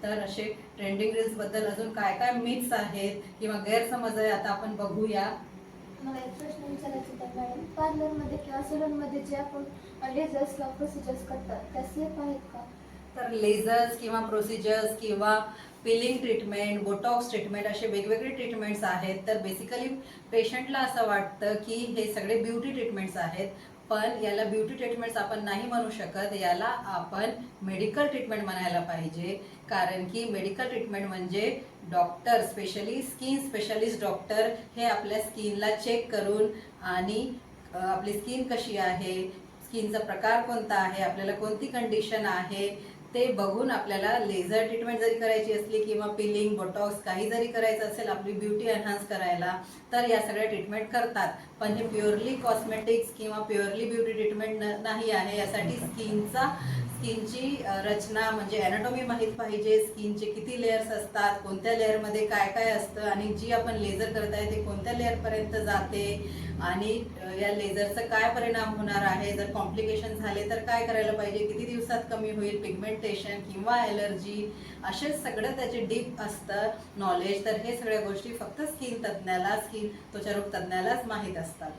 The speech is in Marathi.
तर असे ट्रेंडिंग रील्स बद्दल अजून काय काय मिथ्स आहेत किंवा गैरसमज आहे आता आपण बघूया। मला एक प्रश्न विचारायचा होता मॅडम, पार्लरमध्ये किंवा सलूनमध्ये जे आपण लेझर्स किंवा प्रोसिजर्स करतात त्या सेफ आहेत का? तर लेझर्स किंवा प्रोसिजर्स किंवा पिलिंग ट्रीटमेंट, बोटॉक्स ट्रीटमेंट असे वेगवेगळे ट्रीटमेंट्स आहेत। तर बेसिकली पेशंटला असं वाटतं की हे सगळे ब्युटी ट्रीटमेंट्स आहेत, पण याला ब्युटी ट्रीटमेंट्स आपण नाही म्हणू शकत, याला आपण मेडिकल ट्रीटमेंट म्हणायला पाहिजे। कारण की मेडिकल ट्रीटमेंट म्हणजे doctor, specially skin specialist doctor हे आपल्या स्किनला चेक करून आणि आपली स्किन कशी आहे, स्किनचा प्रकार कोणता आहे, आपल्याला कोणती कंडिशन आहे ते बघून आपल्याला लेझर ट्रीटमेंट जरी करायची असली किंवा पिलिंग, बोटॉक्स काही जरी करायचं असेल आपली ब्युटी एनहान्स करायला, तर या सगळ्या ट्रीटमेंट करतात। पण हे प्युअरली कॉस्मेटिक्स किंवा प्युअरली ब्युटी ट्रीटमेंट नाही आहे। यासाठी स्किनची रचना म्हणजे ॲनाटॉमी माहीत पाहिजे, स्किनचे किती लेयर्स असतात, कोणत्या लेअरमध्ये काय काय असतं आणि जी आपण लेझर करताय ते कोणत्या लेअरपर्यंत जाते आणि या लेझरचा काय परिणाम होणार आहे, जर कॉम्प्लिकेशन झाले तर काय करायला पाहिजे, किती दिवसात कमी होईल पिगमेंटेशन किंवा ॲलर्जी, असे सगळं त्याचे डीप असतं नॉलेज। तर हे सगळ्या गोष्टी फक्त स्किन त्वचारोग तज्ज्ञालाच माहीत असतात।